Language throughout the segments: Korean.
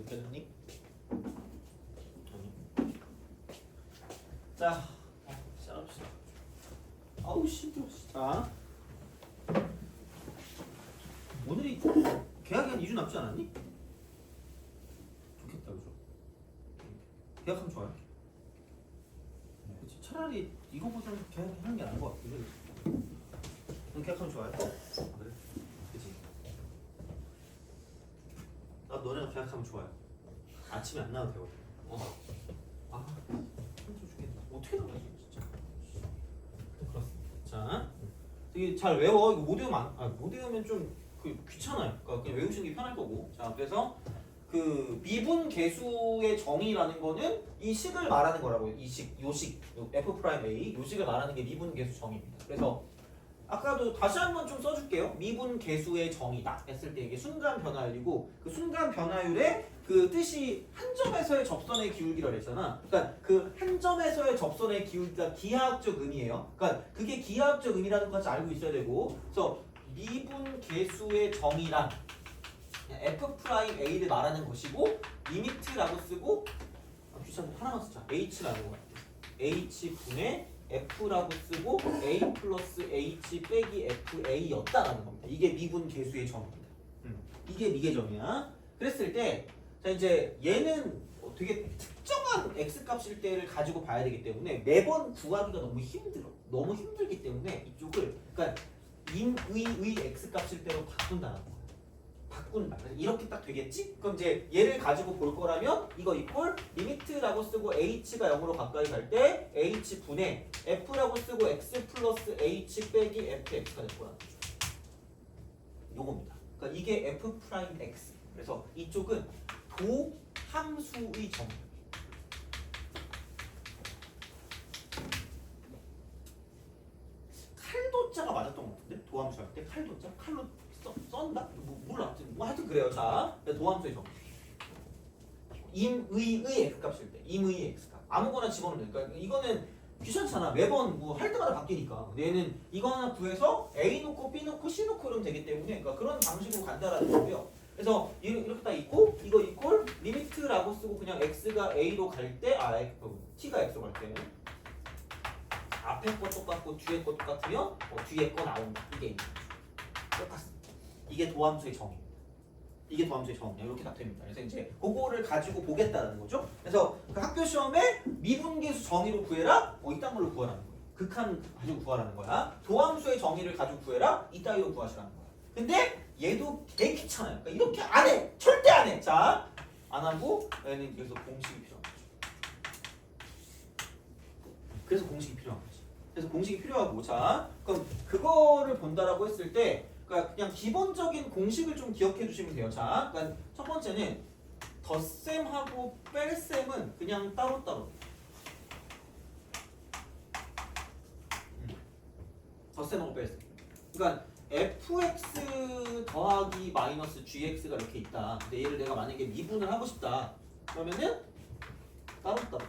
느꼈니? 아니. 자, 시작합시다. 아우 힘들어. 자, 오늘이 계약이 한 2주 남지 않았니? 좋겠다, 그죠? 계약하면 좋아요. 그치? 차라리 이거보다는 계약하는 게 나은 것 같아. 넌 계약하면 좋아요? 그래? 그치? 나도 너네가 계약하면 좋아요. 아침에 안 나와도 되거든. 아, 힘들어 죽겠다. 어떻게 나가지 진짜. 그렇습니다. 자, 되게 잘 외워. 이거 못 외우면 못 외우면 좀 귀찮아요. 그러니까 그냥 외우시는 게 편할 거고. 자, 그래서 그 미분 계수의 정의라는 거는 이 식을 말하는 거라고요. 이 식, 요식, f 프라임 a, 요식을 말하는 게 미분 계수 정의입니다. 그래서 아까도 다시 한번 좀 써줄게요. 미분 계수의 정의다 했을 때 이게 순간 변화율이고 그 순간 변화율의 그 뜻이 한 점에서의 접선의 기울기라고 했잖아. 그러니까 그 한 점에서의 접선의 기울기가 기하학적 의미예요. 그러니까 그게 기하학적 의미라는 것까지 알고 있어야 되고, 그래서 미분 계수의 정의란 f 프라임 a를 말하는 것이고 리미트라고 쓰고 귀찮아 하나만 쓰자. h라는 거야. h 분의 f라고 쓰고 a 플러스 h 빼기 fa였다라는 겁니다. 이게 미분 계수의 정의입니다. 이게 미계정이야. 그랬을 때, 자 이제 얘는 되게 특정한 x 값일 때를 가지고 봐야 되기 때문에 매번 구하기가 너무 힘들어. 너무 힘들기 때문에 이쪽을 그러니까 임의의 x 값일 때로 바꾼다는 거야. 바꾼다. 그래서 이렇게 딱 되겠지? 그럼 이제 얘를 가지고 볼 거라면 이거 이꼴 리미트라고 쓰고 h가 0으로 가까이 갈 때 h 분의 f라고 쓰고 x 플러스 h 빼기 fx가 될 거라는 거죠. 요겁니다. 그러니까 이게 f 프라임 x. 그래서 이쪽은 도함수의 정의. 칼도자가 맞았던 것 같은데? 도함수 할 때 칼도자? 칼로 썬다? 몰라. 뭐 하여튼 그래요. 자, 도함수의 정의. 임의의 x값일 때, 임의의 x값. 아무거나 집어넣으면 되니까 이거는 귀찮잖아. 매번 뭐 할 때마다 바뀌니까. 얘는 이거 하나 구해서 a 놓고 b 놓고 c 놓고 이러면 되기 때문에 그러니까 그런 방식으로 간다라는 거고요. 그래서 이렇게 딱 있고 이거 이꼴 리미트라고 쓰고 그냥 x가 a로 갈 때, t가 x로 갈 때는 앞에 거 똑같고 뒤에 거 똑같으면 뒤에 거 나온다. 이게 있는 거죠. 똑같습니다. 이게 도함수의 정의입니다. 이게 도함수의 정의야. 이렇게 다 됩니다. 그래서 이제 그거를 가지고 보겠다는 거죠. 그래서 그 학교 시험에 미분계수 정의로 구해라. 이딴 걸로 구하라는 거예요. 극한 가지고 구하라는 거야. 도함수의 정의를 가지고 구해라. 이따위로 구하시라는 거야. 근데 얘도 되게 귀찮아요. 그러니까 이렇게 안 해. 절대 안 해. 자, 안 하고 얘는 그래서 공식이 필요한 거죠. 그래서 공식이 필요한 거지. 그래서 공식이 필요하고, 자, 그럼 그거를 본다라고 했을 때, 그러니까 그냥 기본적인 공식을 좀 기억해 주시면 돼요. 자, 그러니까 첫 번째는 덧셈하고 뺄셈은 그냥 따로따로. 덧셈하고 뺄셈. 그러니까 fx 더하기 마이너스 gx가 이렇게 있다. 근데 얘를 내가 만약에 미분을 하고 싶다. 그러면은 따로따로.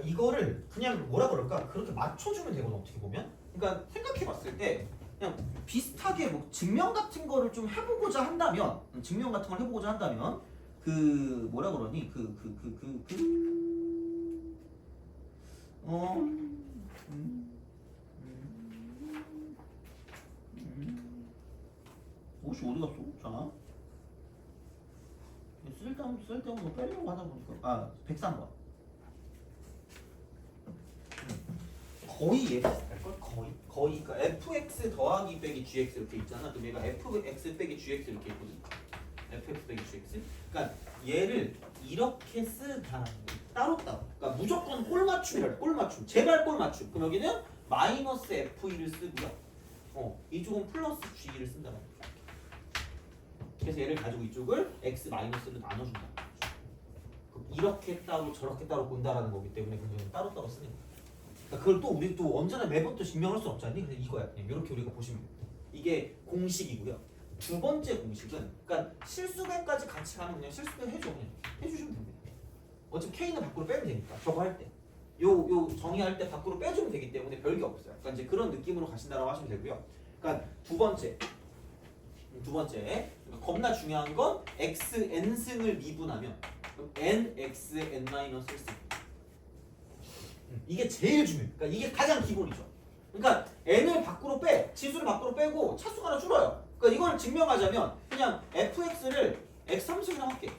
이거를 그냥 뭐라 그럴까? 그렇게 맞춰주면 되거든, 어떻게 보면. 그러니까 생각해봤을 때 그냥 비슷하게 뭐 증명 같은 거를 좀 해보고자 한다면, 증명 같은 걸 해보고자 한다면 그 뭐라 그러니 옷이 어디 갔어? 자, 쓸데없는 거 빼려고 하다 보니까 103번. 거의 얘 비슷할걸? 거의 그러니까 fx 더하기 빼기 gx 이렇게 있잖아. 그럼 얘가 fx 빼기 gx 이렇게 있거든. fx 빼기 gx. 그러니까 얘를 이렇게 쓰다라는 거야. 따로따로. 그러니까 무조건 꼴맞춤이라. 꼴맞춤. 제발 꼴맞춤. 그럼 여기는 마이너스 f2를 쓰고요. 이쪽은 플러스 g2를 쓴다는 거야. 그래서 얘를 가지고 이쪽을 x 마이너스를 나눠준다. 이렇게 따로 저렇게 따로 본다라는 거기 때문에 그냥 따로따로 쓰는 거야. 그러니까 그걸 또 우리 또 언제나 매번 또 증명할 수 없잖니? 그래서 이거야. 그냥 이렇게 우리가 보시면 됩니다. 이게 공식이고요. 두 번째 공식은 그러니까 실수배까지 같이 가면 그냥 실수배 해줘. 그냥 해주시면 됩니다. 어차피 k는 밖으로 빼면 되니까 저거 할 때. 요 정의할 때 밖으로 빼주면 되기 때문에 별게 없어요. 그러니까 이제 그런 느낌으로 가신다라고 하시면 되고요. 그러니까 두 번째 두 번째, 그러니까 겁나 중요한 건 xn승을 미분하면 그럼 nx n-1승. 이게 제일 중요해요. 그러니까 이게 가장 기본이죠. 그러니까 n을 밖으로 지수를 밖으로 빼고 차수가 하나 줄어요. 그러니까 이걸 증명하자면 그냥 fx를 x3승이나 할게.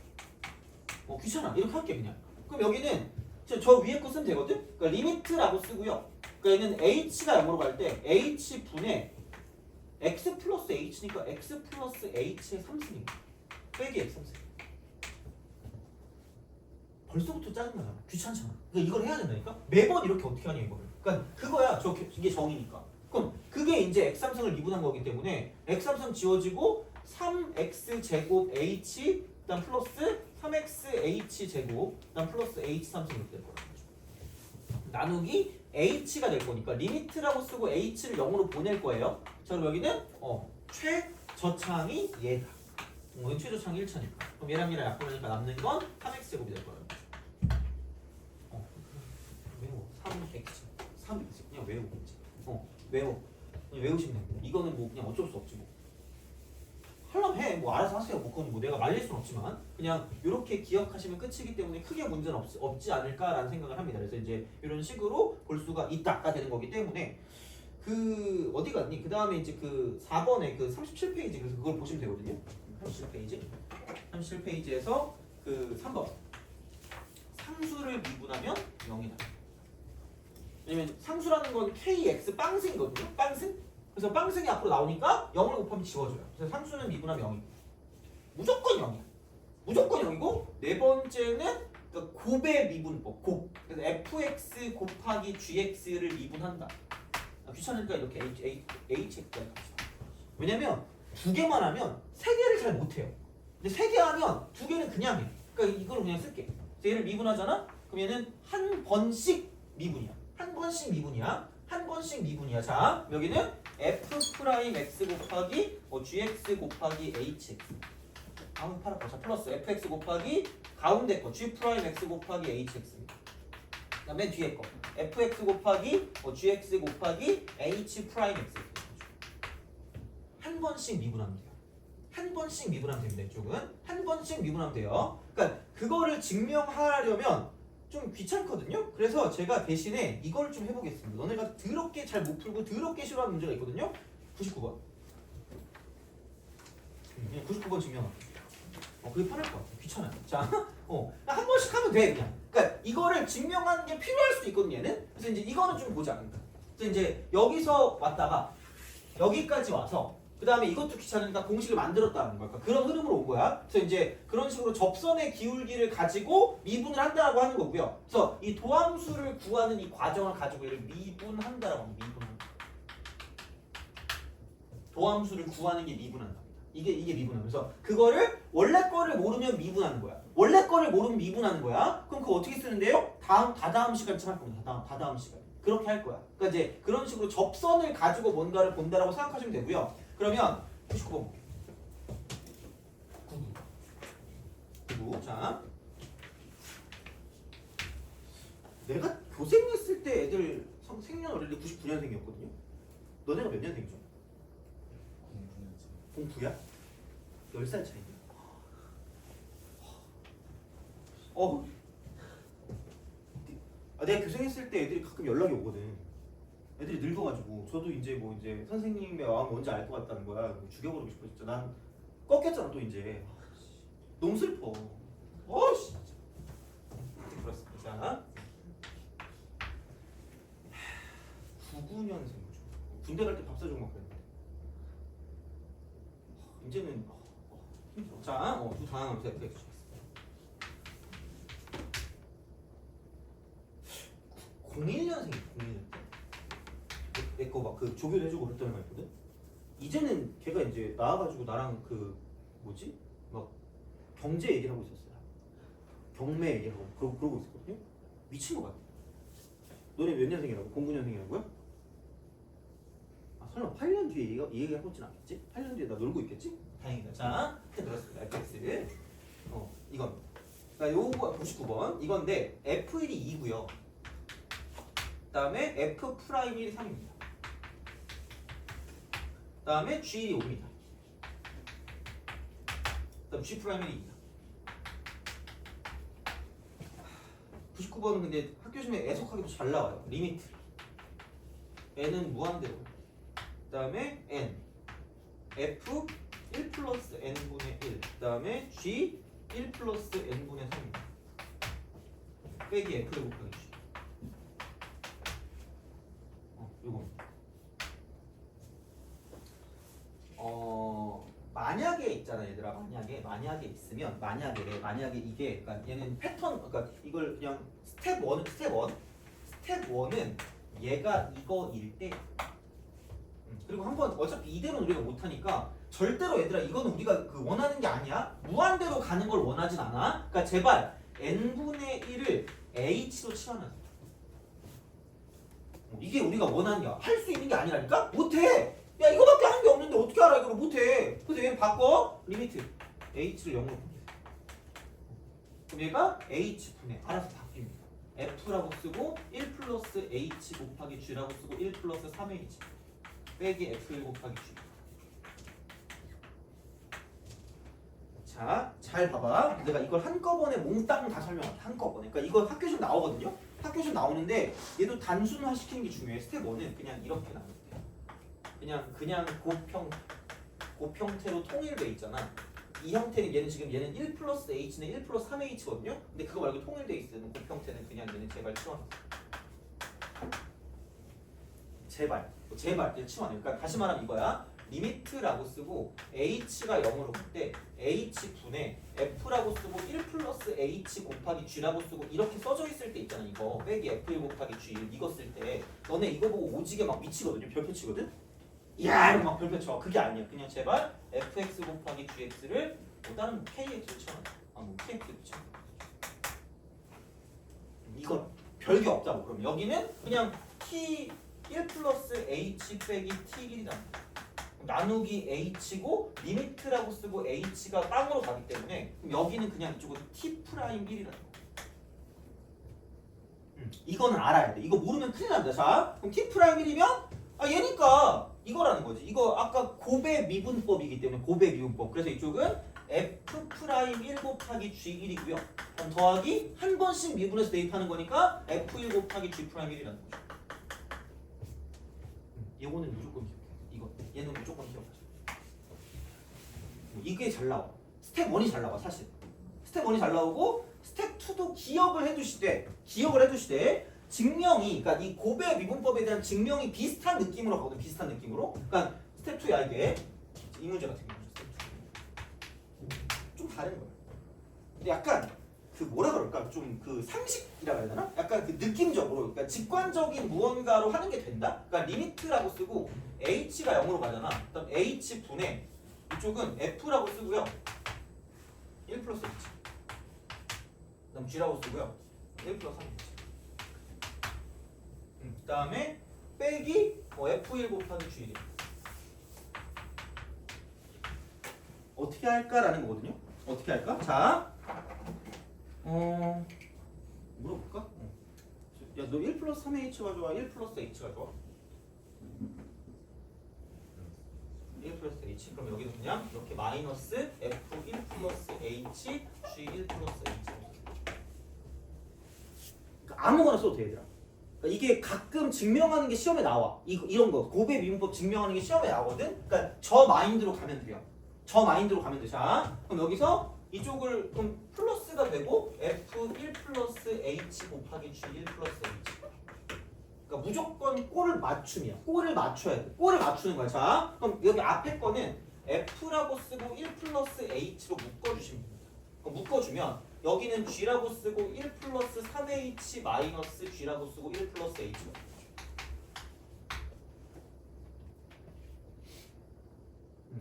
귀찮아. 이렇게 할게 그냥. 그럼 여기는 저 위에 거 쓰면 되거든? 그러니까 리미트라고 쓰고요. 그러니까 얘는 h가 0으로 갈 때 h분의 x 플러스 h니까 x 플러스 h의 3승입니다. 빼기 x 3승. 벌써부터 짜증나잖아. 귀찮잖아. 그러니까 이걸 해야 된다니까? 매번 이렇게 어떻게 하냐 이거를. 그러니까 그거야. 이게 정이니까. 그럼 그게 이제 x3승을 미분한 거기 때문에 x3승 지워지고 3x 제곱 h 그다음 플러스 3x 제곱 그다음 플러스 h3승 이렇게 될 거라고. 나누기 h가 될 거니까 리미트라고 쓰고 h를 0으로 보낼 거예요. 자 그럼 여기는 최저창이 얘다. 최저창이 1차니까. 그럼 얘랑 약분하니까 남는 건 3x 제곱이 될 거예요. 외워. 3x 그냥 외우고 있지. 외워. 그냥 외우시면 됩니다. 이거는 뭐 그냥 어쩔 수 없지 뭐. 하려면 해. 뭐 알아서 하세요. 뭐 그건 뭐 내가 말릴 순 없지만 그냥 이렇게 기억하시면 끝이기 때문에 크게 문제는 없지 않을까라는 생각을 합니다. 그래서 이제 이런 식으로 볼 수가 있다가 되는 거기 때문에 그 어디 갔니? 그 다음에 이제 그 4번에 그 37페이지 그래서 그걸 보시면 되거든요. 37페이지에서 그 3번 상수를 미분하면 0이다. 왜냐면 상수라는 건 kx 빵승이거든요. 빵승? 그래서 빵승이 앞으로 나오니까 0을 곱하면 지워져요. 그래서 상수는 미분하면 0이고 무조건 0이야. 무조건 0이고 네 번째는 그러니까 곱의 미분법. 곱. 그래서 fx 곱하기 gx를 미분한다. 귀찮으니까 이렇게 hx까지 갑시다. 왜냐면 두 개만 하면 세 개를 잘 못해요. 근데 세 개 하면 두 개는 그냥 해. 그러니까 이걸 그냥 쓸게. 그래서 얘를 미분하잖아? 그럼 얘는 한 번씩 미분이야. 한 번씩 미분이야. 한 번씩 미분이야. 자, 여기는 f'x 곱하기 gx 곱하기 hx. 다음 파라 자 플러스 fx 곱하기 가운데 거 g'x 곱하기 hx. 그다음 맨 뒤에 거 fx 곱하기 gx 곱하기 h'x. 한 번씩 미분하면 돼요. 한 번씩 미분하면 됩니다. 이쪽은 한 번씩 미분하면 돼요. 그러니까 그거를 증명하려면 좀 귀찮거든요. 그래서 제가 대신에 이걸 좀 해보겠습니다. 너네가 더럽게 잘 못 풀고 더럽게 싫어하는 문제가 있거든요. 99번. 그냥 99번 증명할게. 그게 편할 것 같아. 귀찮아요. 자, 한 번씩 하면 돼 그냥. 그러니까 이거를 증명하는 게 필요할 수도 있거든 얘는. 그래서 이제 이거는 좀 보자. 그래서 이제 여기서 왔다가 여기까지 와서 그 다음에 이것도 귀찮으니까 공식을 만들었다는 거야. 그러니까 그런 흐름으로 온 거야. 그래서 이제 그런 식으로 접선의 기울기를 가지고 미분을 한다라고 하는 거고요. 그래서 이 도함수를 구하는 이 과정을 가지고 얘를 미분한다라고 합니다. 미분한다. 도함수를 구하는 게 미분한답니다. 이게 미분하는. 그래서 그거를 원래 거를 모르면 미분하는 거야. 원래 거를 모르면 미분하는 거야. 그럼 그거 어떻게 쓰는데요? 다다음 시간쯤 할 겁니다. 다다음 시간. 그렇게 할 거야. 그러니까 이제 그런 식으로 접선을 가지고 뭔가를 본다라고 생각하시면 되고요. 그러면 99번 볼게요. 99. 자, 내가 교생했을 때 애들 생년월일이 99년생이었거든요. 너네가 몇 년생이죠? 09야? 10살 차이냐? 내가 교생했을 때 애들이 가끔 연락이 오거든. 애들이 늙어가지고 저도 이제 선생님의 마음 뭔지 알 것 같다는 거야. 죽여버리고 싶어 진짜. 난 꺾였잖아 또 이제. 너무 슬퍼. 씨. 그렇습니다. 자, 99년생이죠. 군대 갈 때 밥 사주고 막 그랬는데. 이제는 힘들어. 자, 두 다음을 해주시겠습니다. 01년생이죠. 01년생. 내 거 막 그 조교도 해주고 그랬던 애가 있거든. 이제는 걔가 이제 나와가지고 나랑 그 뭐지 막 경제 얘기를 하고 있었어요. 경매 얘기를 하고 그러고 있었거든요. 미친 것 같아. 너네 몇 년생이라고? 09년생이라고요? 설마 8년 뒤에 이 얘기 하고 있진 않겠지? 8년 뒤에 나 놀고 있겠지? 다행이다. 자, 들었습니다. fx. 이건. 그러니까 요거 99번 이건데 f1이 2고요. 그다음에 f'1이 3입니다. 그다음에 g1이 5입니다. 그다음 G 프라임이 2다. 99번은 근데 학교 시험에 애석하게도 잘 나와요. 리미트 n은 무한대로. 그다음에 n f 1 플러스 n분의 1. 그다음에 g 1 플러스 n분의 3. 빼기 f를 곱하기 g. 요거. 만약에 있잖아 얘들아. 만약에 있으면 만약에 이게 그러니까 얘는 패턴 그러니까 이걸 그냥 스텝 1은 얘가 이거일 때 그리고 한번 어차피 이대로는 우리가 못하니까 절대로 얘들아 이거는 우리가 그 원하는 게 아니야. 무한대로 가는 걸 원하진 않아. 그러니까 제발 n분의 1을 h로 치환하자. 이게 우리가 원하는 게 할 수 있는 게 아니라니까? 못해. 야 이거밖에 하는 게 없는데 어떻게 알아? 이걸 못해. 그래서 얘는 바꿔. 리미트 h를 0으로 바뀌어. 그럼 얘가 h분의 알아서 바뀝니다. f라고 쓰고 1 플러스 h 곱하기 g라고 쓰고 1 플러스 3h 빼기 f1 곱하기 g. 자, 잘 봐봐. 내가 이걸 한꺼번에 몽땅 다 설명할게. 한꺼번에. 그러니까 이거 학교 시험 나오거든요. 학교 시험 나오는데 얘도 단순화 시키는 게 중요해. 스텝 1은 그냥 이렇게 나올 때. 그냥 곱형태로 통일돼 있잖아. 이 형태는 얘는 1 플러스 h는 1 플러스 3h거든요. 근데 그거 말고 통일돼 있는 곱형태는 그냥 얘는 제발 치워놔. 제발 치워놔. 그러니까 다시 말하면 이거야. 리미트라고 쓰고 h가 0으로 갈 때 h분의 f라고 쓰고 1 플러스 h 곱하기 g라고 쓰고 이렇게 써져 있을 때 있잖아. 이거 빼기 f1 곱하기 g 이거 쓸 때 너네 이거 보고 오지게 막 미치거든요. 별표 치거든. 이야 이거 막 별표 쳐. 그게 아니야. 그냥 제발 fx 곱하기 gx를 뭐 다른 kx로 쳐놔. 뭐 kx로 쳐. 이건 별게 없다고. 그럼 여기는 그냥 t 1 플러스 h 빼기 t1이다. 나누기 h고 리미트라고 쓰고 h가 빵으로 가기 때문에 그럼 여기는 그냥 이쪽은 t 프라임 1이라는 거. 이거는 알아야 돼. 이거 모르면 큰일 납니다. 자, 그럼 t 프라임 1이면 얘니까 이거라는 거지. 이거 아까 곱의 미분법이기 때문에 곱의 미분법. 그래서 이쪽은 f 프라임 1 곱하기 g1이고요. 그럼 더하기 한 번씩 미분해서 대입하는 거니까 f1 곱하기 g 프라임 1이라는 거죠. 이거는 무조건 기억해. 이거 얘는 무조건 기억하죠. 이게 잘 나와. 스텝 1이 잘 나와 사실. 스텝 1이 잘 나오고 스텝 2도 기억을 해두시되 증명이 그러니까 이 곱의 미분법에 대한 증명이 비슷한 느낌으로 가거든. 비슷한 느낌으로. 그러니까 스텝 2야 이게. 이 문제 같은 경우는 스텝 2. 좀 다른 거야. 근데 약간 그 뭐라 그럴까? 좀 그 상식이라고 해야 되나? 약간 그 느낌적으로 그러니까 직관적인 무언가로 하는 게 된다? 그러니까 리미트라고 쓰고 h가 0으로 가잖아. 그다음 h 분의 이쪽은 f라고 쓰고요. 1 플러스 h. 그다음 g라고 쓰고요. 1 플러스 3h. 그다음에 빼기 f1 곱하기 g1. 어떻게 할까라는 거거든요. 어떻게 할까? 자, 물어볼까? 야, 너 1 플러스 3h가 좋아? 1 플러스 h가 좋아? 1 플러스 h. 그럼 여기는 그냥 이렇게 마이너스 f 1 플러스 h, g 1 플러스 h. 그러니까 아무거나 써도 돼, 얘들아. 그러니까 이게 가끔 증명하는 게 시험에 나와. 이런 거 곱의 미분법 증명하는 게 시험에 나오거든. 그러니까 저 마인드로 가면 돼요. 저 마인드로 가면 돼. 자, 그럼 여기서 이쪽을 그럼 플러스가 되고 f1 플러스 h 곱하기 g1 플러스 h. 그러니까 무조건 꼴을 맞춤이야. 꼴을 맞춰야 돼. 꼴을 맞추는 거야. 자, 그럼 여기 앞에 거는 f라고 쓰고 1 플러스 h로 묶어주시면 됩니다. 그럼 묶어주면 여기는 g라고 쓰고 1 플러스 3h 마이너스 g라고 쓰고 1 플러스 h.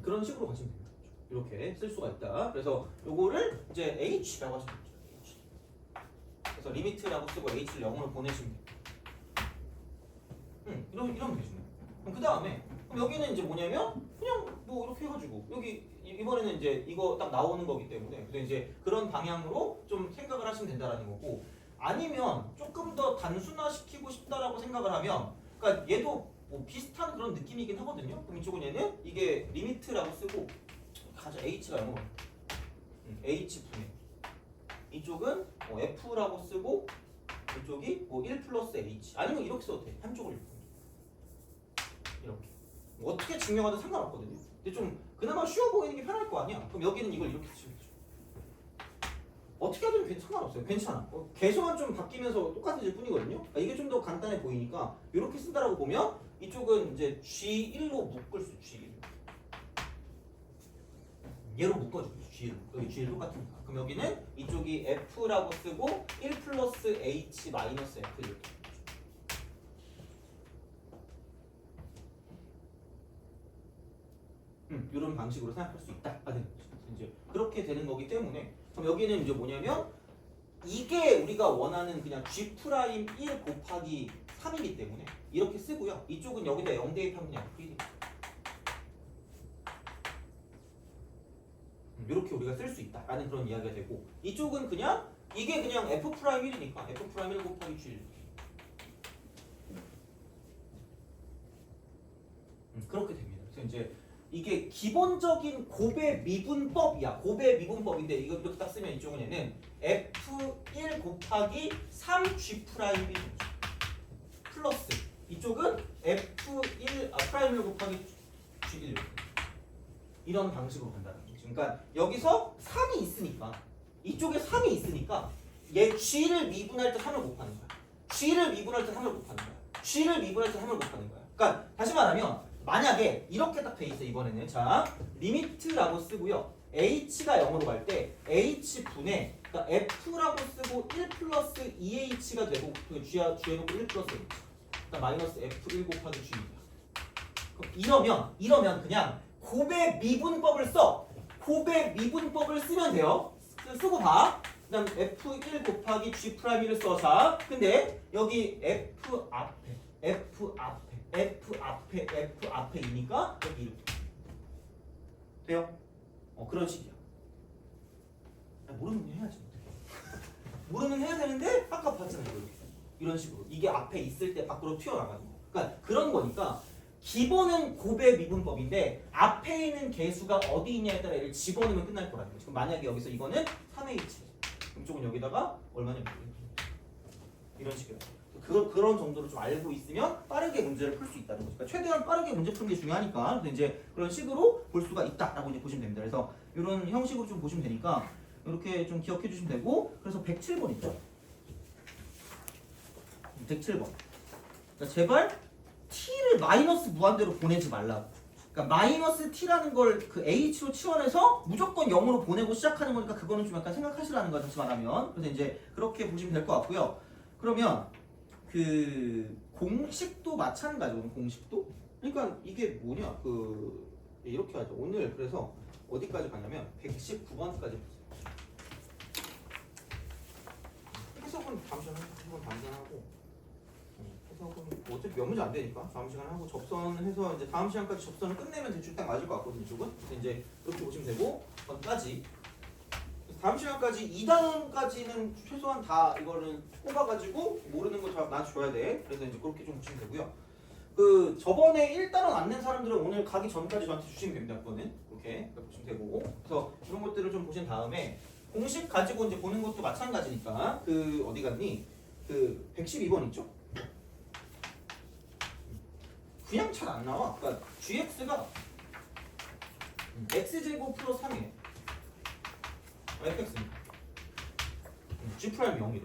그런 식으로 가시면 됩니다. 이렇게 쓸 수가 있다. 그래서 요거를 이제 h라고 하시면 되죠. 그래서 리미트라고 쓰고 h를 0으로 보내시면 돼요. 이러면 되죠. 그럼 그 다음에 그럼 여기는 이제 뭐냐면 그냥 뭐 이렇게 해가지고 여기 이번에는 이제 이거 딱 나오는 거기 때문에 그래서 이제 그런 방향으로 좀 생각을 하시면 된다라는 거고 아니면 조금 더 단순화시키고 싶다라고 생각을 하면 그러니까 얘도 뭐 비슷한 그런 느낌이긴 하거든요. 그럼 이쪽은 얘는 이게 리미트라고 쓰고 가자 h가 0으로 H분의 이쪽은 F라고 쓰고 이쪽이 뭐 1 플러스 H 아니면 이렇게 써도 돼. 한쪽을 이렇게 뭐 어떻게 증명하든 상관없거든요. 근데 좀 그나마 쉬워 보이는 게 편할 거 아니야. 그럼 여기는 이걸 이렇게 쓰겠죠. 어떻게 하든 상관없어요. 괜찮아. 개수만 좀 바뀌면서 똑같아질 뿐이거든요. 이게 좀 더 간단해 보이니까 이렇게 쓴다라고 보면 이쪽은 이제 G1로 묶을 수 G1. 얘로 묶어줄게요. G를. 여기 G를 똑같으니까. 그럼 여기는 이쪽이 F라고 쓰고 1 플러스 H 마이너스 F 이렇게. 이런 방식으로 생각할 수 있다. 이제 그렇게 되는 거기 때문에 그럼 여기는 이제 뭐냐면 이게 우리가 원하는 그냥 G 프라임 1 곱하기 3이기 때문에 이렇게 쓰고요. 이쪽은 여기다 0 대입하면 그냥 F1이 이렇게 우리가 쓸 수 있다라는 그런 이야기가 되고 이쪽은 그냥 이게 그냥 F 프라임 1이니까 F 프라임 1 곱하기 G1 그렇게 됩니다. 그래서 이제 이게 기본적인 곱의 미분법이야. 곱의 미분법인데 이거 이렇게 딱 쓰면 이쪽은 얘는 F1 곱하기 3G 프라임 1 플러스 이쪽은 F1 프라임 1 곱하기 G1 이런 방식으로 간다는 거죠. 그러니까 여기서 3이 있으니까 이쪽에 3이 있으니까 얘 G를 미분할 때 3을 곱하는 거야. G를 미분할 때 3을 곱하는 거야. G를 미분할 때 3을 곱하는 거야. 그러니까 다시 말하면 만약에 이렇게 딱 돼 있어 이번에는 자 리미트라고 쓰고요. h가 0으로 갈 때 h분의 그러니까 f라고 쓰고 1 플러스 2h가 되고 g에놓고 1 플러스 h 그러니까 마이너스 f1 곱하기 g입니다. 이러면 그냥 곱의 미분법을 써. 곱의 미분법을 쓰면 돼요. 쓰고 봐. 그다음 f1 곱하기 g 프라임 1을 써. 자 근데 여기 f 앞에이니까 여기 이렇게 돼요? 그런 식이야. 모르면 해야지. 모르면 해야 되는데 아까 봤잖아요. 이런 식으로 이게 앞에 있을 때 밖으로 튀어나가는 거. 그러니까 그런 거니까 기본은 곱의 미분법인데 앞에 있는 개수가 어디 있냐에 따라 얘를 집어넣으면 끝날 거라는 거죠. 만약에 여기서 이거는 3H 이쪽은 여기다가 얼마냐 이런 식이에요. 그런 정도로 좀 알고 있으면 빠르게 문제를 풀 수 있다는 거죠. 그러니까 최대한 빠르게 문제 푸는 게 중요하니까 이제 그런 식으로 볼 수가 있다라고 이제 보시면 됩니다. 그래서 이런 형식으로 좀 보시면 되니까 이렇게 좀 기억해 주시면 되고 그래서 107번 있죠. 107번. 그러니까 제발 t를 마이너스 무한대로 보내지 말라고. 그러니까 마이너스 t라는 걸 그 h로 치환해서 무조건 0으로 보내고 시작하는 거니까 그거는 좀 약간 생각하시라는 거죠. 다시 말하면. 그래서 이제 그렇게 보시면 될 것 같고요. 그러면 그 공식도 마찬가지거든요. 공식도. 그러니까 이게 뭐냐 이렇게 하죠. 오늘 그래서 어디까지 가냐면 119번까지 해석은 다음 시간에 한번 당장하고 해석은 어차피 몇 문제 안 되니까 다음 시간에 하고 접선해서 이제 다음 시간까지 접선을 끝내면 대충 딱 맞을 것 같거든요. 이쪽은. 그래서 이제 이렇게 보시면 되고 번까지 다음 시간까지 2단원까지는 최소한 다 이거를 뽑아가지고 모르는 거 다 나한테 줘야 돼. 그래서 이제 그렇게 좀 보시면 되고요. 그 저번에 1단원 안 낸 사람들은 오늘 가기 전까지 저한테 주시면 됩니다. 그거는 이렇게 보시면 되고. 그래서 이런 것들을 좀 보신 다음에 공식 가지고 이제 보는 것도 마찬가지니까 그 어디 갔니? 그 112번 있죠? 그냥 잘 안 나와. 그러니까 gx가 x제곱 플러스 3이에요. fx입니다. g 프라임 0이래.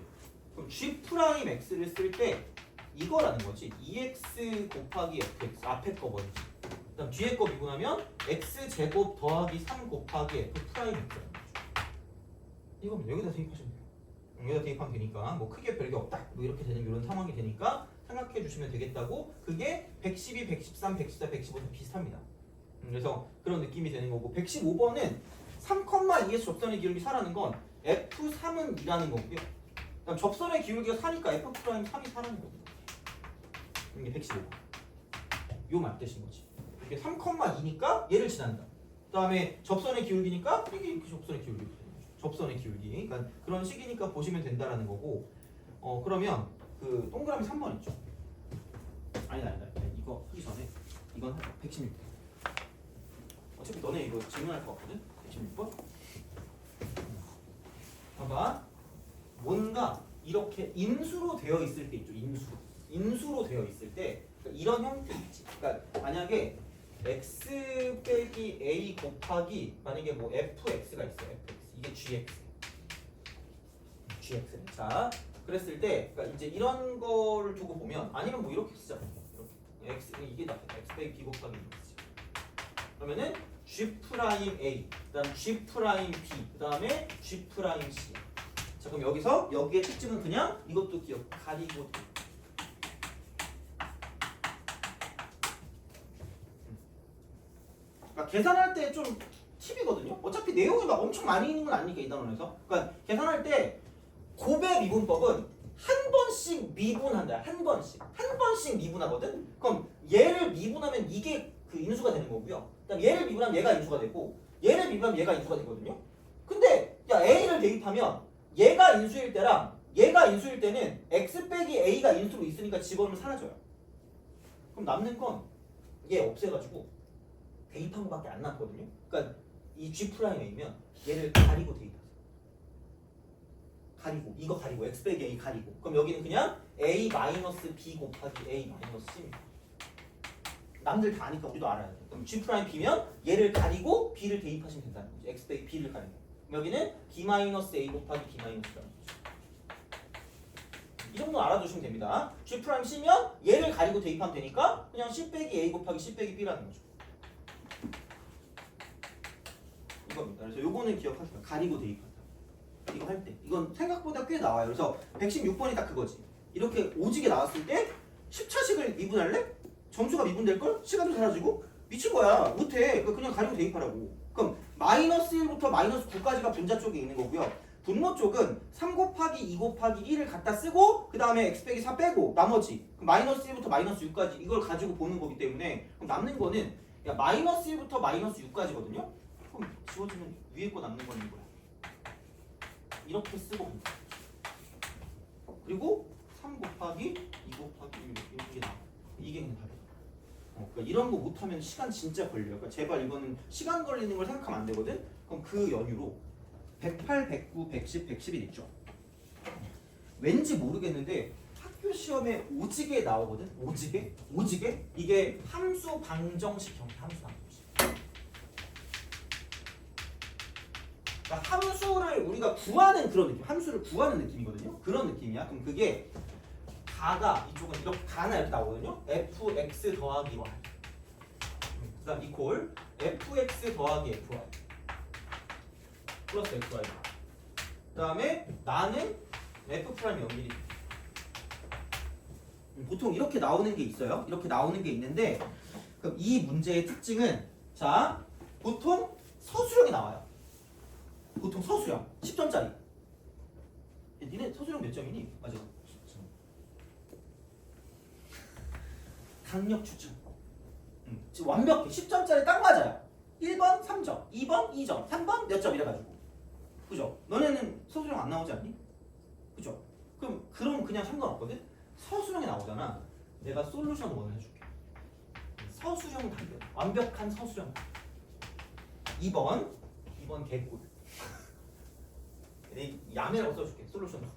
그럼 g 프라임 x를 쓸 때 이거라는 거지. 2x 곱하기 fx 앞에 거 먼저. 그다음 뒤에 거 미분하면 x 제곱 더하기 3 곱하기 f 프라임 x라는 거죠. 이거면 여기다 대입하시면 돼요. 여기다 대입하면 되니까 뭐 크게 별게 없다. 뭐 이렇게 되는 이런 상황이 되니까 생각해 주시면 되겠다고. 그게 112, 113, 114, 115도 비슷합니다. 그래서 그런 느낌이 되는 거고 115번은 3,2에서 접선의 기울기 4라는 건 F3은 2라는 거고요. 그다음 접선의 기울기가 4니까 F 프라임 3이 4라는 거고요. 이게 115번. 요 말뜻인 거지. 이게 3,2니까 얘를 지난다. 그다음에 접선의 기울기니까 이게 접선의 기울기. 접선의 기울기. 그러니까 그런 식이니까 보시면 된다라는 거고. 그러면 그 동그라미 3번 있죠. 아니다. 이거 하기 전에 이건 116번. 어차피 너네 이거 질문할 거 같거든. 116번. 봐봐. 뭔가 이렇게 인수로 되어 있을 때 있죠. 인수로 되어 있을 때 그러니까 이런 형태 있지. 그러니까 만약에 x 빼기 a 곱하기 만약에 뭐 fx가 있어. fx 이게 gx. 자, 그랬을 때 그러니까 이제 이런 거를 두고 보면 아니면 뭐 이렇게 쓰자. 이렇게 x 이게 낫겠다. x 빼기 b 곱하기 이렇게. 그러면은 g 프라임 a 그다음 g 프라임 b 그다음에 g 프라임 c. 자, 그럼 여기서 여기의 특징은 그냥 이것도 기억 가리고 돼. 그러니까 계산할 때 좀 팁이거든요. 어차피 내용이 막 엄청 많이 있는 건 아니니까 이 단원에서. 그러니까 계산할 때 곱의 미분법은 한 번씩 미분한다. 한 번씩 미분하거든. 그럼 얘를 미분하면 이게 그 인수가 되는 거고요. 그다음 얘를 미분하면 얘가 인수가 되고 얘를 미분하면 얘가 인수가 되거든요. 근데 야 a를 대입하면 얘가 인수일 때랑 얘가 인수일 때는 x 빼기 a가 인수로 있으니까 집어넣으면 사라져요. 그럼 남는 건 얘 없애가지고 대입한 거밖에 안 남거든요. 그러니까 이 g 프라임 a면 얘를 가리고 대입하세요. 가리고 이거 가리고 x 빼기 a 가리고 그럼 여기는 그냥 a 마이너스 b 곱하기 a 마이너스 c입니다. 남들 다 아니까 우리도 알아야 돼. 그럼 g 프라임 b면 얘를 가리고 b를 대입하시면 된다는 거죠. x 빼기 b를 가리고 여기는 b 마이너스 a 곱하기 b 마이너스라는 거죠. 이 정도 알아두시면 됩니다. g 프라임 c면 얘를 가리고 대입하면 되니까 그냥 c 빼기 a 곱하기 c 빼기 b라는 거죠. 이겁니다. 그래서 요거는 기억하시면 가리고 대입한다. 이거 할 때 이건 생각보다 꽤 나와요. 그래서 116번이 딱 그거지. 이렇게 오지게 나왔을 때 10차식을 미분할래? 점수가 미분될걸? 시간도 사라지고? 미친 거야. 못해. 그냥 가리고 대입하라고. 그럼 마이너스 1부터 마이너스 9까지가 분자 쪽에 있는 거고요. 분모 쪽은 3 곱하기 2 곱하기 1을 갖다 쓰고 그 다음에 x 빼기 4 빼고 나머지 마이너스 1부터 마이너스 6까지 이걸 가지고 보는 거기 때문에 그럼 남는 거는 야, 마이너스 1부터 마이너스 6까지거든요. 그럼 지워지면 위에 거 남는 거는 뭐야? 이렇게 쓰고 간다. 그리고 3 곱하기 2 곱하기 1 이렇게 나와. 이게 그냥 답이야. 그러니까 이런 거 못하면 시간 진짜 걸려요. 그러니까 제발 이거는 시간 걸리는 걸 생각하면 안 되거든. 그럼 그 연유로 108, 109, 110, 111 있죠. 왠지 모르겠는데 학교 시험에 오지게 나오거든. 오지게 이게 함수 방정식 형태, 함수 방정식. 그러니까 함수를 우리가 구하는 그런 느낌, 함수를 구하는 느낌이거든요. 그런 느낌이야. 그럼 그게 가가 이쪽은 이렇게 가나 이렇게 나오거든요. fx 더하기 y. 그다음 이퀄 fx 더하기 fy 플러스 fy. 그다음에 나는 f 프라임 0mm. 보통 이렇게 나오는 게 있어요. 이렇게 나오는 게 있는데 그럼 이 문제의 특징은 자 보통 서술형이 나와요. 보통 서술형 10점짜리. 니네 서술형 몇 점이니? 맞아. 강력 추천. 지금 완벽해. 10점짜리 딱 맞아요. 1번 3점, 2번 2점, 3번 몇 점 이래가지고. 그죠? 너네는 서술형 안 나오지 않니? 그죠? 그럼 그냥 상관없거든? 서술형이 나오잖아. 내가 솔루션 원을 해줄게. 서술형 답변. 완벽한 서술형. 2번 개꿀. 내 야매라고 써줄게. 솔루션.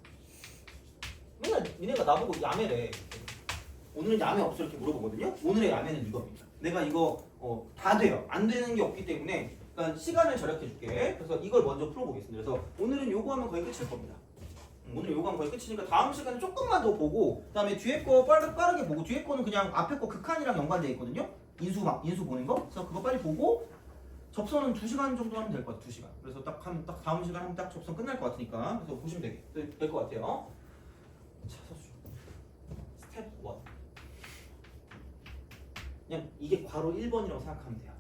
맨날 니네가 나보고 야매래. 오늘은 야매 없어 이렇게 물어보거든요. 오늘의 야매는 이겁니다. 내가 이거 다 돼요. 안 되는 게 없기 때문에 그러니까 시간을 절약해줄게. 그래서 이걸 먼저 풀어보겠습니다. 그래서 오늘은 요거 하면 거의 끝일 겁니다. 오늘 요거 하면 거의 끝이니까 다음 시간에 조금만 더 보고 그다음에 뒤에 거 빠르게 보고 뒤에 거는 그냥 앞에 거 극한이랑 연관되어 있거든요. 인수 보는 거. 그래서 그거 빨리 보고 접선은 2시간 정도 하면 될 것 같아요. 2시간. 그래서 딱 다음 시간 하면 딱 접선 끝날 것 같으니까 그래서 보시면 될 것 같아요. 자, 서술. 스텝 1. 그냥 이게 괄호 1번이라고 생각하면 돼요.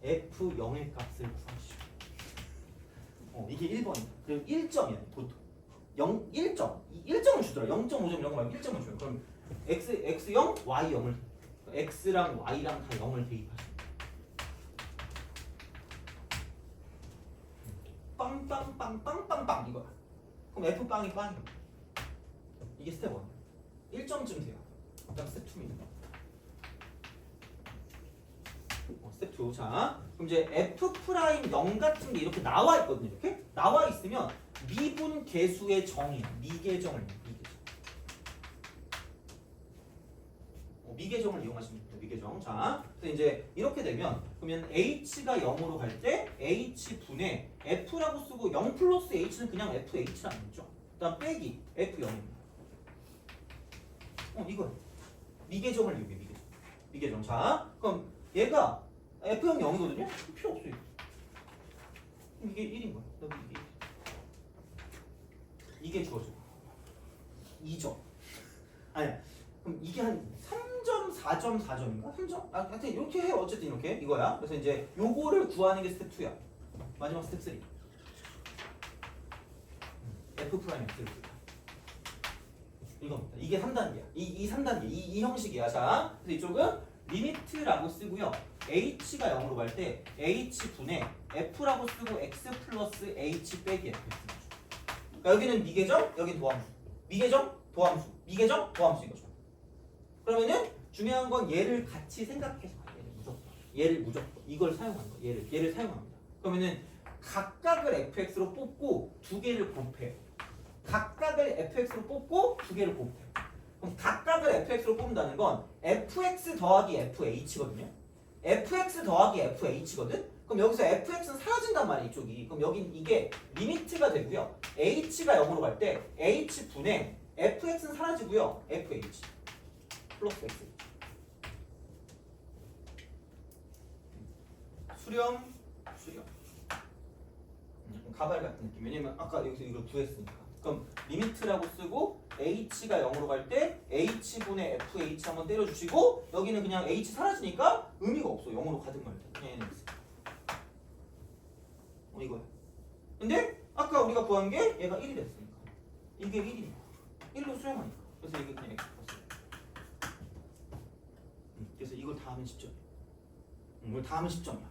F0의 값을 구하시오. 이게 1번이다. 그럼 1점이야 보통. 1점. 1점을 주더라. 0.5점 이런 거 말고 1점을 줘요. 그럼 x0, y0을 x랑 y랑 다 0을 대입하시면 빵빵빵빵빵빵 이거야. 그럼 F빵이 빵이야. 이게 스텝 1. 1점쯤 돼요. 그다음 스텝 2입니다. 스텝 2. 자, 그럼 이제 F 프라임 0 같은 게 이렇게 나와 있거든요. 이렇게 나와 있으면 미분 계수의 정의야. 미계정을 미계정을 이용하시면 됩니다. 미계정. 자, 그래서 이제 이렇게 되면 그러면 h가 0으로 갈 때 h 분의 f라고 쓰고 0 플러스 h는 그냥 fh라는 거죠. 그다음 빼기 f0입니다. 이거 미계정을 이용해. 미계정. 자, 그럼 얘가 f0 0이거든요. 필요 없어요. 그럼 이게 1인 거야. 여기 이게 주어져. 2점. 아니야. 그럼 이게 한 3.4.4점인가? 3점? 하여튼 이렇게 해. 어쨌든 이렇게 이거야. 그래서 이제 요거를 구하는 게 스텝 2야. 마지막 스텝 3. F 프라임 X를 이겁니다. 이게 3단계야. 이 3단계. 이 형식이야. 자, 그래서 이쪽은 리미트라고 쓰고요. h가 0으로 갈 때 h 분의 f라고 쓰고 x 플러스 h 빼기 f. 그러니까 여기는 미계정, 여기는 도함수. 미계정, 도함수. 미계정, 도함수 이거죠. 그러면은 중요한 건 얘를 같이 생각해서 얘를 무조건 이걸 사용하는 거. 얘를 사용합니다. 그러면은 각각을 fx로 뽑고 두 개를 곱해요. 각각을 fx로 뽑고 두 개를 곱해요. 그럼 각각을 fx로 뽑는다는 건 fx 더하기 fh거든요. fx 더하기 fh거든. 그럼 여기서 fx는 사라진단 말이야, 이쪽이. 그럼 여긴 이게 리미트가 되고요. h가 0으로 갈 때 h 분의 fx는 사라지고요. fh 플러스 x. 수렴. 가발 같은 느낌. 왜냐면 아까 여기서 이걸 구했으니까. 그럼 리미트라고 쓰고 h가 0으로 갈 때 h분의 fh 한번 때려주시고 여기는 그냥 h 사라지니까 의미가 없어. 0으로 가든 말든. 그냥 얘는 있어. 이거야. 근데 아까 우리가 구한 게 얘가 1이 됐으니까 이게 1이야. 1로 수렴하니까. 그래서 이게 그냥 x 플러스. 그래서 이걸 다 하면 10점. 이걸 다 하면 10점이야.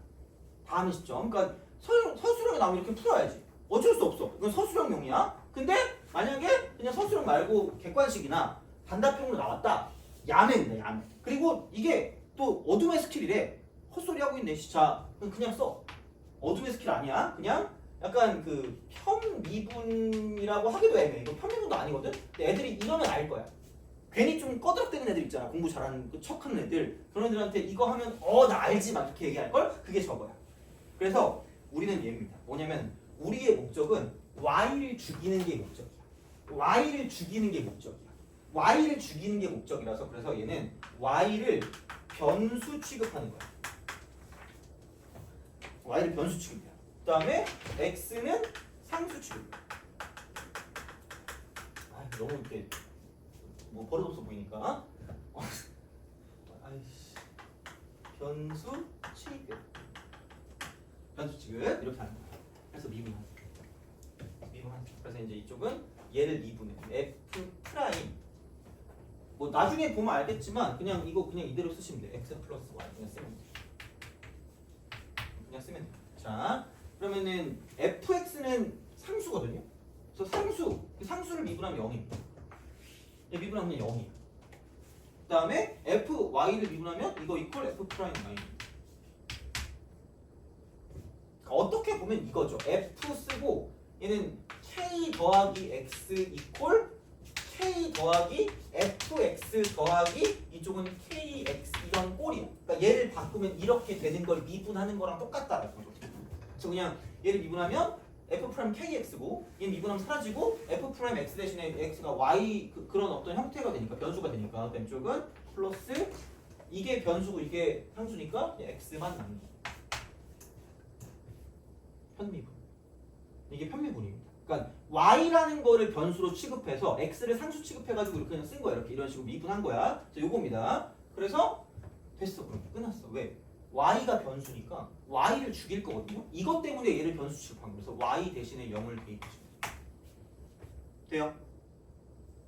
다 하면 10점. 그러니까 서술형이 나오면 이렇게 풀어야지. 어쩔 수 없어. 이건 서술형용이야. 근데 만약에 그냥 서술형 말고 객관식이나 단답형으로 나왔다. 야매입니다. 야매. 그리고 이게 또 어둠의 스킬이래. 헛소리 하고 있네. 자, 그냥 써. 어둠의 스킬 아니야. 그냥 약간 그 편미분이라고 하기도 애매해. 이거 편미분도 아니거든. 근데 애들이 이러면 알 거야. 괜히 좀 꺼드락대는 애들 있잖아. 공부 잘하는 그 척하는 애들. 그런 애들한테 이거 하면 나 알지 막 이렇게 얘기할 걸. 그게 저거야. 그래서 우리는 얘입니다. 뭐냐면 우리의 목적은 y를 죽이는 게 목적이야. y를 죽이는 게 목적이야. y를 죽이는 게 목적이라서 그래서 얘는 y를 변수 취급하는 거야. y를 변수 취급이야. 그 다음에 x는 상수 취급이야. 너무 이렇게 뭐 버릇없어 보이니까. 아이씨. 변수 취급. 변수 취급 이렇게 하는 거야. 그래서 미분하는. 그래서 이제 이쪽은 얘를 미분해. f 프라임. 뭐 나중에 보면 알겠지만 그냥 이거 그냥 이대로 쓰시면 돼. x 플러스 y 그냥 쓰면 돼. 그냥 쓰면 돼. 자, 그러면은 fx는 상수거든요. 그래서 상수를 미분하면 0입니다. 미분하면 0이야. 그 다음에 fy를 미분하면 이거 이퀄 f 프라임 y입니다. 어떻게 보면 이거죠. f 쓰고 얘는 k 더하기 x 이퀄 k 더하기 fx 더하기 이쪽은 kx 이런 꼴이야. 그러니까 얘를 바꾸면 이렇게 되는 걸 미분하는 거랑 똑같다라는 거죠. 그래서 그냥 얘를 미분하면 f 프라임 kx고 얘는 미분하면 사라지고 f 프라임 x 대신에 x가 y 그런 어떤 형태가 되니까 변수가 되니까 왼쪽은 플러스 이게 변수고 이게 상수니까 x만 남는 거야. 편미분. 이게 편미분입니다. 그러니까 y라는 거를 변수로 취급해서 x를 상수 취급해가지고 이렇게 그냥 쓴 거야. 이렇게 이런 식으로 미분한 거야. 자, 요겁니다. 그래서 됐어. 그럼 끝났어. 왜? y가 변수니까 y를 죽일 거거든요. 이것 때문에 얘를 변수 취급한 거예요. 그래서 y 대신에 0을 대입하시면 돼요.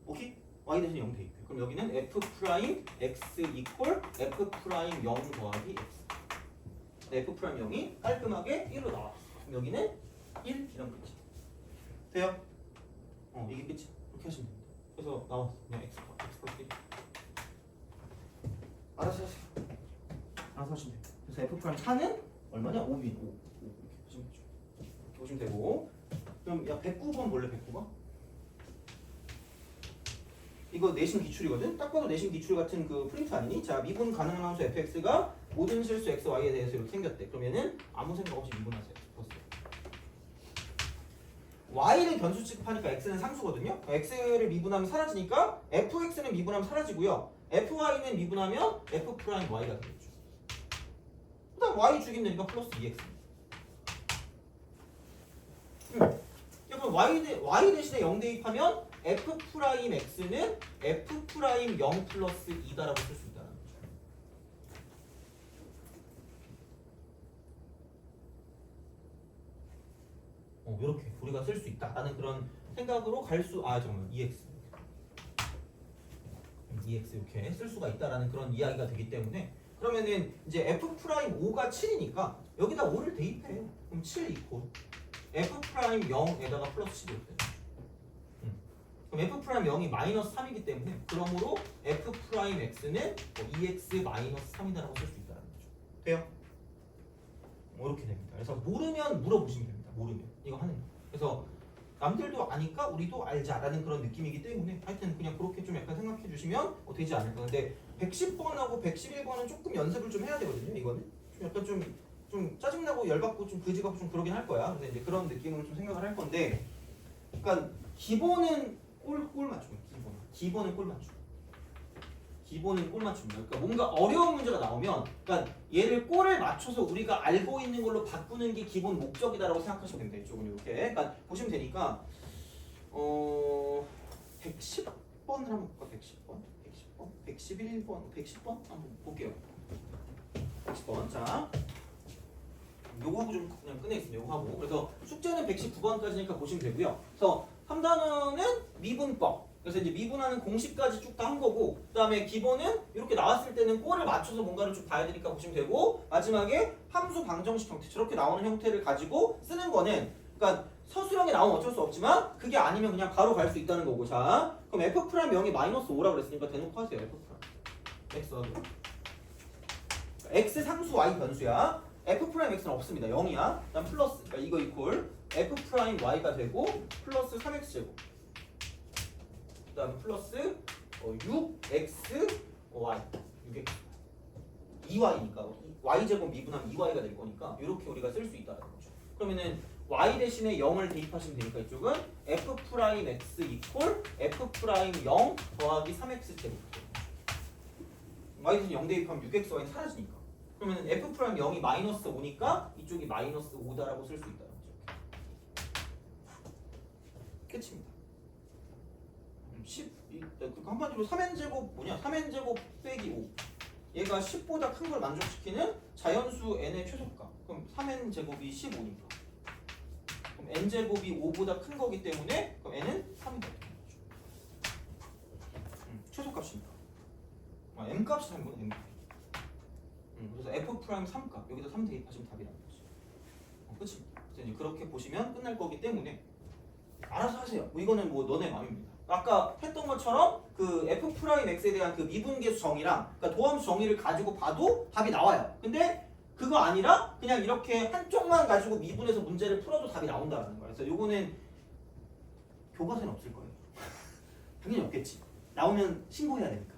오케이? y 대신에 0 대입해. 그럼 여기는 f 프라임 x 이퀄 f 프라임 0 더하기 x. f 프라임 0이 깔끔하게 1로 나왔어. 그럼 여기는 1 이런 끝이 돼요? 이게 끝이야. 그렇게 하시면 됩니다. 그래서 나왔어. 그냥 x 플러스 1. 알아서 하세요. 알아서 하시면 돼요. 그래서 f 프라임 4는 얼마냐? 5인 5. 이렇게 보시면 되죠. 이렇게 보시면 되고 그럼 야 109번 볼래 109번? 이거 내신 기출이거든? 딱 봐도 내신 기출 같은 그 프린트 아니니? 자 미분 가능한 함수 fx가 모든 실수 x, y에 대해서 이렇게 생겼대. 그러면은 아무 생각 없이 미분하세요. 플러스 y를 변수 취급하니까 x는 상수거든요? x를 미분하면 사라지니까 fx는 미분하면 사라지고요. fy는 미분하면 f'y가 되겠죠. 그다음 y 죽이면 되니까 플러스 2x. 그럼 y 대신에 0 대입하면 f'x는 f'0 플러스 2다라고 쓸 수 있다는 거죠. 이렇게 우리가 쓸 수 있다라는 그런 생각으로 잠깐만 2x 이렇게 쓸 수가 있다라는 그런 이야기가 되기 때문에 그러면은 이제 f'5가 7이니까 여기다 5를 대입해요. 그럼 7 이퀄 f'0에다가 플러스 10이 돼요. 그럼 f'0이 마이너스 3이기 때문에 그러므로 f'x는 2x 마이너스 3이다라고 쓸 수 있다는 거죠. 돼요? 이렇게 됩니다. 그래서 모르면 물어보시면 됩니다. 모르면 이거 하는 거. 그래서 남들도 아니까 우리도 알자라는 그런 느낌이기 때문에 하여튼 그냥 그렇게 좀 약간 생각해 주시면 되지 않을까. 근데 110번하고 111번은 조금 연습을 좀 해야 되거든요. 이거는 좀 약간 좀 짜증나고 열받고 좀 그지가 좀 그러긴 할 거야. 그래서 이제 그런 느낌으로 좀 생각을 할 건데, 그러니까 기본은 꼴 맞춤. 기본은 꼴 맞춤. 기본은 꼴 맞춤이야. 그러니까 뭔가 어려운 문제가 나오면, 그러니까 얘를 꼴을 맞춰서 우리가 알고 있는 걸로 바꾸는 게 기본 목적이다라고 생각하시면 됩니다. 이쪽은 이렇게. 그러니까 보시면 되니까 110번을 한번 볼까? 111번, 110번 한번 볼게요. 110번. 자, 요거하고 좀 그냥 끝내겠습니다. 요거하고. 그래서 숙제는 119번까지니까 보시면 되고요. 그래서 3단원은 미분법. 그래서 이제 미분하는 공식까지 쭉 다 한 거고, 그 다음에 기본은 이렇게 나왔을 때는 꼴을 맞춰서 뭔가를 좀 봐야 되니까 보시면 되고, 마지막에 함수 방정식 형태, 저렇게 나오는 형태를 가지고 쓰는 거는, 그러니까 서술형이 나오면 어쩔 수 없지만 그게 아니면 그냥 바로 갈 수 있다는 거고. 자, 그럼 f'0이 마이너스 5라고 그랬으니까 대놓고 하세요. f'. x 하고. x 상수 y 변수야. f'x는 없습니다. 0이야. 그다음 플러스, 그러니까 이거 이퀄 f'y가 되고 플러스 3x제곱. 그다음 플러스 6x y 6x 2y니까 y제곱 미분하면 2y가 될 거니까 이렇게 우리가 쓸 수 있다는 거죠. 그러면은 y 대신에 0을 대입하시면 되니까 이쪽은 f'x 이퀄 f'0 더하기 3x 제곱. y 대신 0 대입하면 6xy는 사라지니까. 그러면 f'0이 마이너스 5니까 이쪽이 마이너스 5다라고 쓸 수 있다는 거죠. 끝입니다. 10, 한마디로 3n제곱 3n제곱 빼기 5. 얘가 10보다 큰 걸 만족시키는 자연수 n의 최소값. 그럼 3n제곱이 15니까. 그럼 n제곱이 5보다 큰 거기 때문에 그럼 n은 3이 되는 거죠. 최소값이니까. m값이 3이거든, m값. 그래서 f' 3값. 여기다 3 대입하시면 답이라는 거지. 끝입니다. 그래서 이제 그렇게 보시면 끝날 거기 때문에 알아서 하세요. 이거는 뭐 너네 마음입니다. 아까 했던 것처럼 그 f'x에 대한 그 미분계수 정의랑 그러니까 도함수 정의를 가지고 봐도 답이 나와요. 근데 그거 아니라 그냥 이렇게 한쪽만 가지고 미분해서 문제를 풀어도 답이 나온다는 거예요. 그래서 요거는 교과서는 없을 거예요. 당연히 없겠지. 나오면 신고해야 되니까.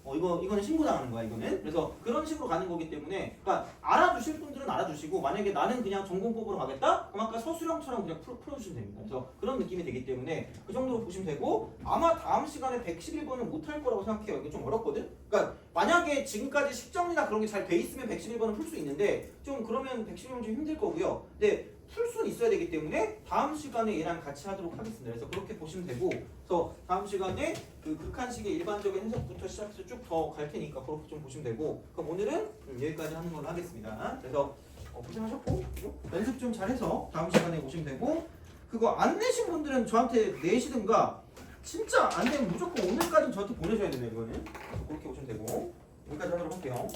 이거는 신고당하는 거야, 이거는. 그래서 그런 식으로 가는 거기 때문에, 그러니까 알아두실 분들은 알아두시고, 만약에 나는 그냥 전공법으로 가겠다? 그럼 아까 서술형처럼 그냥 풀어주시면 됩니다. 그래서 그런 느낌이 되기 때문에 그 정도로 보시면 되고, 아마 다음 시간에 111번은 못할 거라고 생각해요. 이거 좀 어렵거든? 그러니까 만약에 지금까지 식정리나 그런 게 잘 돼 있으면 111번은 풀 수 있는데, 좀 그러면 111번 좀 힘들 거고요. 근데 풀 수는 있어야 되기 때문에 다음 시간에 얘랑 같이 하도록 하겠습니다. 그래서 그렇게 보시면 되고, 그래서 다음 시간에 그 극한식의 일반적인 해석부터 시작해서 쭉 더 갈 테니까 그렇게 좀 보시면 되고, 그럼 오늘은 여기까지 하는 걸로 하겠습니다. 그래서 고생하셨고 연습 좀 잘해서 다음 시간에 오시면 되고, 그거 안 내신 분들은 저한테 내시든가, 진짜 안 되면 무조건 오늘까지는 저한테 보내줘야 되네. 이거는 그래서 그렇게 오시면 되고, 여기까지 하도록 할게요.